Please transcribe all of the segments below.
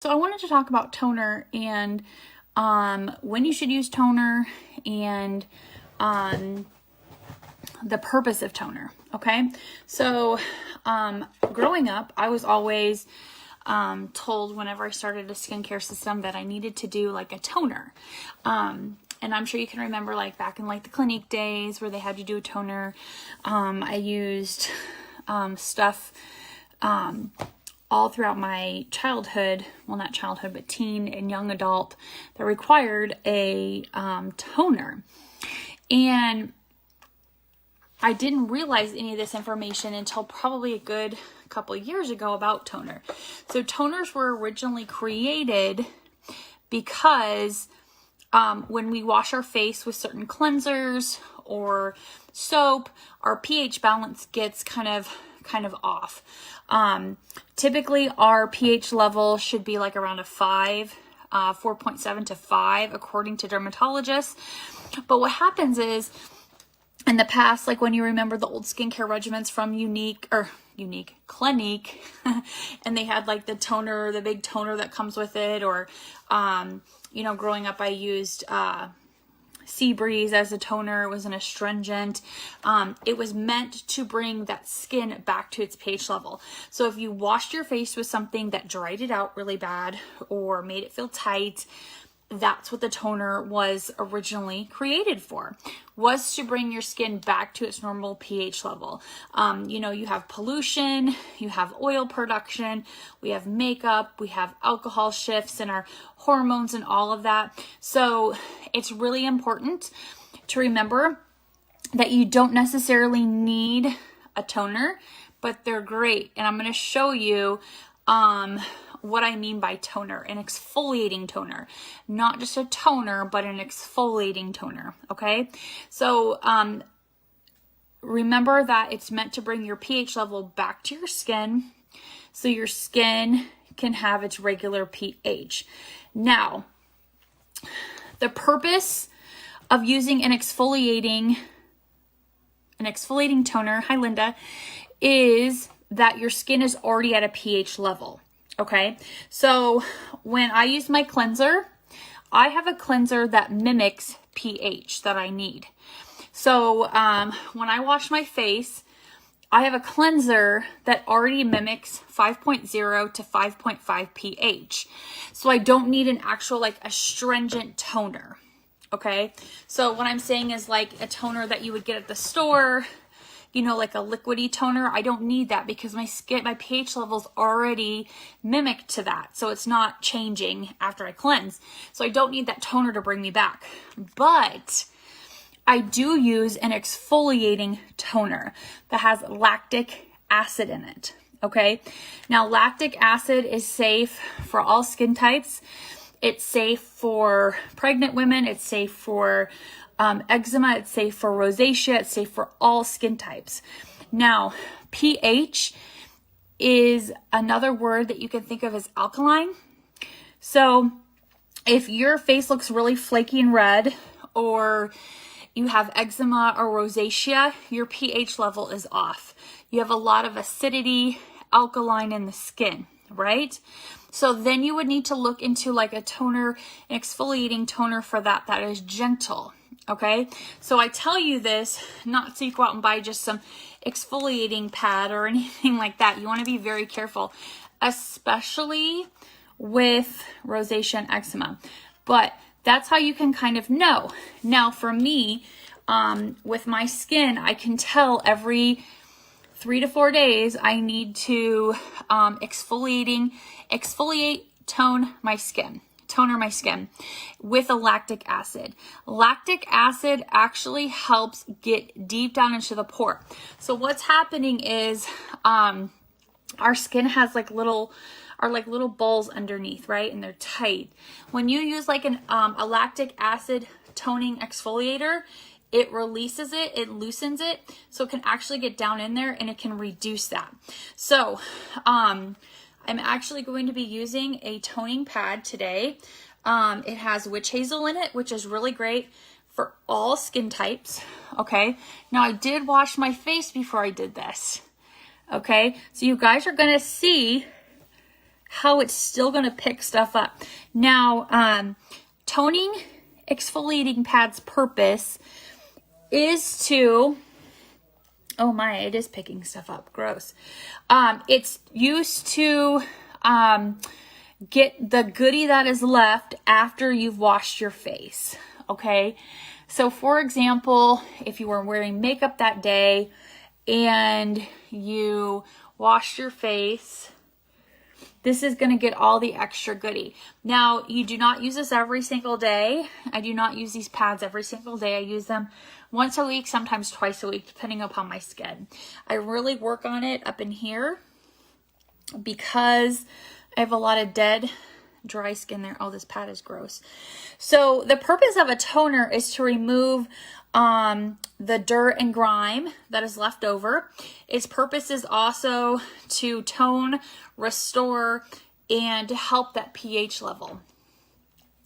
So I wanted to talk about toner and when you should use toner and the purpose of toner. Okay, so growing up, I was always told whenever I started a skincare system that I needed to do like a toner. And I'm sure you can remember like back in like the Clinique days where they had you do a toner. I used stuff all throughout my childhood, well, not childhood, but teen and young adult, that required a toner. And I didn't realize any of this information until probably a good couple of years ago about toner. So toners were originally created because when we wash our face with certain cleansers or soap, our pH balance gets kind of off. Typically our pH level should be like around a 5, 4.7 to 5, according to dermatologists. But what happens is, in the past, like when you remember the old skincare regimens from Clinique, and they had like the toner, the big toner that comes with it, or, growing up I used, Seabreeze as a toner. It was an astringent. It was meant to bring that skin back to its pH level. So if you washed your face with something that dried it out really bad or made it feel tight, that's what the toner was originally created for, was to bring your skin back to its normal pH level. You have pollution, you have oil production, we have makeup, we have alcohol shifts in our hormones and all of that. So it's really important to remember that you don't necessarily need a toner, but they're great. And I'm going to show you what I mean by toner, an exfoliating toner, not just a toner, but an exfoliating toner. Okay. So, remember that it's meant to bring your pH level back to your skin so your skin can have its regular pH. Now, the purpose of using an exfoliating toner, hi Linda, is that your skin is already at a pH level. Okay, so when I use my cleanser, I have a cleanser that mimics pH that I need. So when I wash my face, I have a cleanser that already mimics 5.0 to 5.5 pH. So I don't need an actual like astringent toner. Okay, so what I'm saying is like a toner that you would get at the store, like a liquidy toner. I don't need that because my pH level's already mimicked to that. So it's not changing after I cleanse. So I don't need that toner to bring me back. But I do use an exfoliating toner that has lactic acid in it. Okay. Now lactic acid is safe for all skin types. It's safe for pregnant women. It's safe for eczema, it's safe for rosacea, it's safe for all skin types. Now, pH is another word that you can think of as alkaline. So if your face looks really flaky and red, or you have eczema or rosacea, your pH level is off. You have a lot of acidity, alkaline in the skin, right? So then you would need to look into like a toner, an exfoliating toner for that is gentle. Okay, so I tell you this not so you go out and buy just some exfoliating pad or anything like that. You want to be very careful, especially with rosacea and eczema. But that's how you can kind of know. Now for me, with my skin, I can tell every 3 to 4 days I need to exfoliate, toner my skin with a lactic acid. Lactic acid actually helps get deep down into the pore. So what's happening is our skin has like little balls underneath, right? And they're tight. When you use like a lactic acid toning exfoliator, it releases it, it loosens it, so it can actually get down in there and it can reduce that. So I'm actually going to be using a toning pad today. It has witch hazel in it, which is really great for all skin types. Okay. Now I did wash my face before I did this. Okay. So you guys are going to see how it's still going to pick stuff up. Now, toning exfoliating pad's purpose is to, oh my, it is picking stuff up. Gross. It's used to get the goodie that is left after you've washed your face. Okay. So for example, if you were wearing makeup that day and you washed your face, this is going to get all the extra goodie. Now, you do not use this every single day. I do not use these pads every single day. I use them once a week, sometimes twice a week, depending upon my skin. I really work on it up in here because I have a lot of dead, dry skin there. Oh, this pad is gross. So the purpose of a toner is to remove the dirt and grime that is left over. Its purpose is also to tone, restore, and to help that pH level.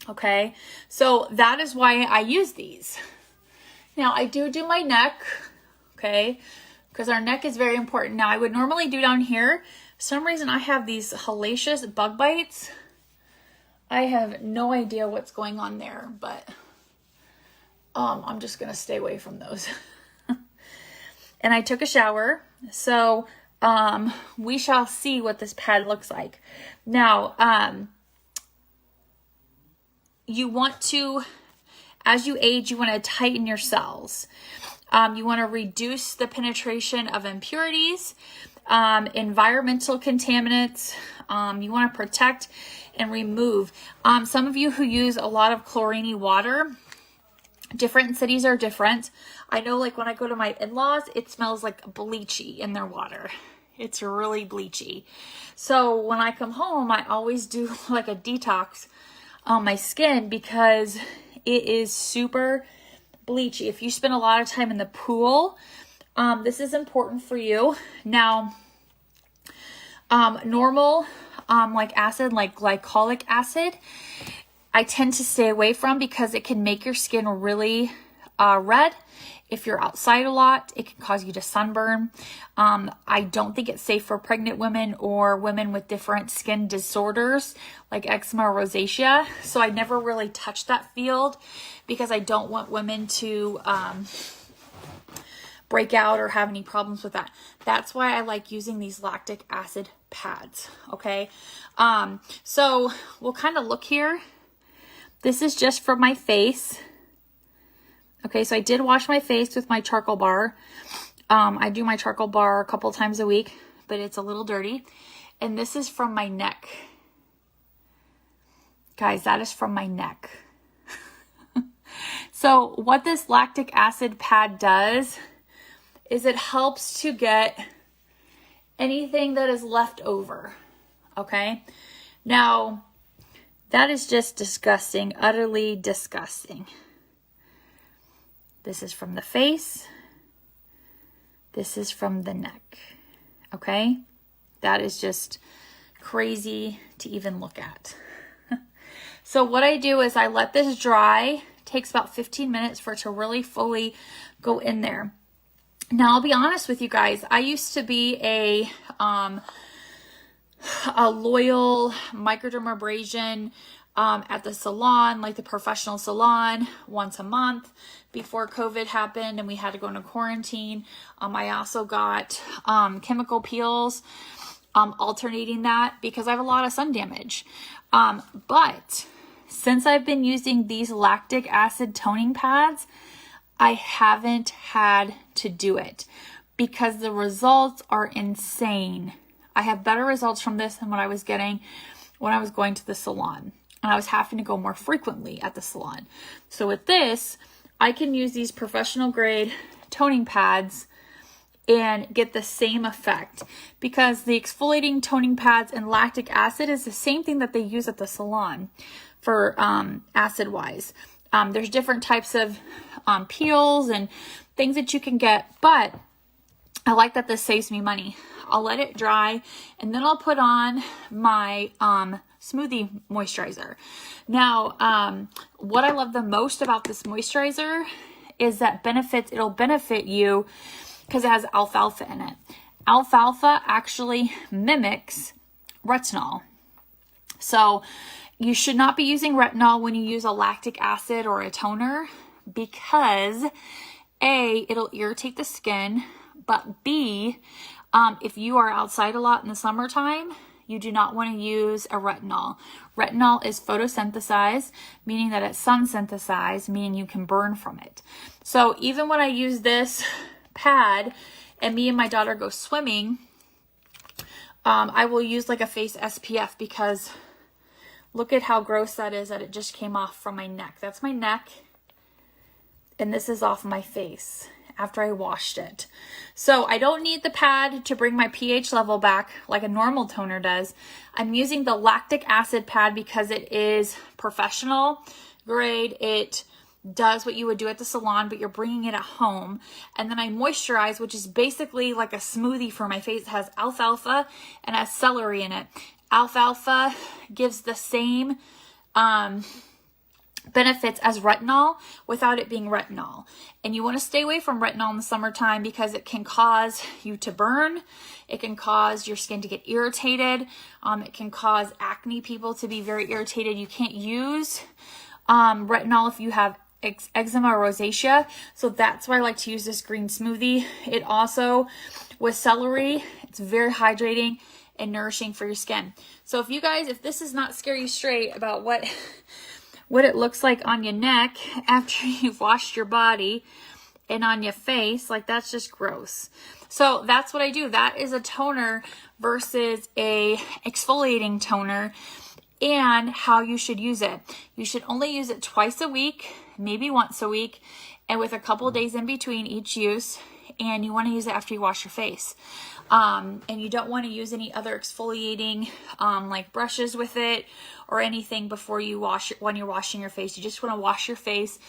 Okay, so that is why I use these. Now I do my neck, okay, because our neck is very important. Now I would normally do down here. For some reason I have these hellacious bug bites. I have no idea what's going on there, but I'm just going to stay away from those. And I took a shower, so we shall see what this pad looks like. Now, you want to, as you age, you want to tighten your cells. You want to reduce the penetration of impurities, environmental contaminants. You want to protect and remove. Some of you who use a lot of chlorine water, different cities are different. I know, like when I go to my in-laws, it smells like bleachy in their water. It's really bleachy. So when I come home, I always do like a detox on my skin because it is super bleachy. If you spend a lot of time in the pool, this is important for you. Now, normal like acid, like glycolic acid, I tend to stay away from because it can make your skin really red. If you're outside a lot, it can cause you to sunburn. I don't think it's safe for pregnant women or women with different skin disorders like eczema or rosacea. So I never really touch that field because I don't want women to break out or have any problems with that. That's why I like using these lactic acid pads. Okay. So we'll kind of look here. This is just for my face. Okay, so I did wash my face with my charcoal bar. I do my charcoal bar a couple times a week, but it's a little dirty. And this is from my neck. Guys, that is from my neck. So what this lactic acid pad does is it helps to get anything that is left over. Okay? Now, that is just disgusting, utterly disgusting. This is from the face. This is from the neck. Okay? That is just crazy to even look at. So what I do is I let this dry. It takes about 15 minutes for it to really fully go in there. Now, I'll be honest with you guys. I used to be a loyal microdermabrasion at the salon, like the professional salon, once a month before COVID happened and we had to go into quarantine. I also got chemical peels, alternating that because I have a lot of sun damage. But since I've been using these lactic acid toning pads, I haven't had to do it because the results are insane. I have better results from this than what I was getting when I was going to the salon. And I was having to go more frequently at the salon. So with this, I can use these professional grade toning pads and get the same effect because the exfoliating toning pads and lactic acid is the same thing that they use at the salon for acid wise. There's different types of peels and things that you can get, but I like that this saves me money. I'll let it dry and then I'll put on my smoothie moisturizer. Now, what I love the most about this moisturizer is that it'll benefit you because it has alfalfa in it. Alfalfa actually mimics retinol. So you should not be using retinol when you use a lactic acid or a toner because A, it'll irritate the skin, but B, if you are outside a lot in the summertime, you do not want to use a retinol. Retinol is photosynthesized, meaning that it's sun synthesized, meaning you can burn from it. So even when I use this pad and me and my daughter go swimming, I will use like a face SPF because look at how gross that is that it just came off from my neck. That's my neck. And this is off my face after I washed it. So I don't need the pad to bring my pH level back like a normal toner does. I'm using the lactic acid pad because it is professional grade. It does what you would do at the salon, but you're bringing it at home. And then I moisturize, which is basically like a smoothie for my face. It has alfalfa and has celery in it. Alfalfa gives the same benefits as retinol without it being retinol. And you want to stay away from retinol in the summertime because it can cause you to burn. It can cause your skin to get irritated. It can cause acne people to be very irritated. You can't use retinol if you have eczema or rosacea. So that's why I like to use this green smoothie. It also, with celery, it's very hydrating and nourishing for your skin. So if you guys, if this does not scare you straight about what it looks like on your neck after you've washed your body and on your face, like that's just gross. So that's what I do. That is a toner versus a exfoliating toner and how you should use it. You should only use it twice a week, maybe once a week, and with a couple of days in between each use. And you want to use it after you wash your face. And you don't want to use any other exfoliating like brushes with it or anything before you wash it when you're washing your face. You just want to wash your face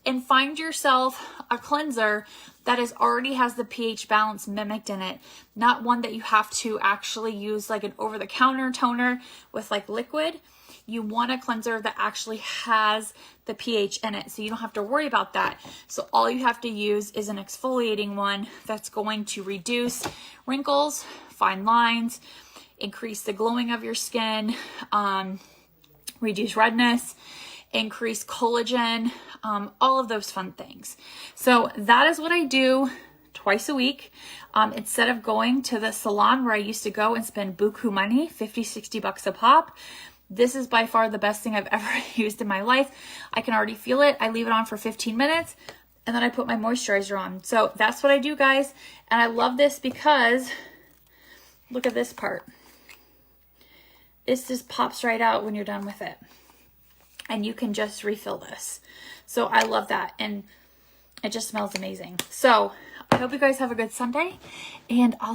and find yourself a cleanser that already has the pH balance mimicked in it, not one that you have to actually use like an over-the-counter toner with like liquid. You want a cleanser that actually has the pH in it, so you don't have to worry about that. So all you have to use is an exfoliating one that's going to reduce wrinkles, fine lines, increase the glowing of your skin, reduce redness, increase collagen, all of those fun things. So that is what I do twice a week. Instead of going to the salon where I used to go and spend buku money, 50, 60 bucks a pop, this is by far the best thing I've ever used in my life. I can already feel it. I leave it on for 15 minutes and then I put my moisturizer on. So that's what I do, guys. And I love this because look at this part. This just pops right out when you're done with it. And you can just refill this. So I love that. And it just smells amazing. So I hope you guys have a good Sunday and I'll see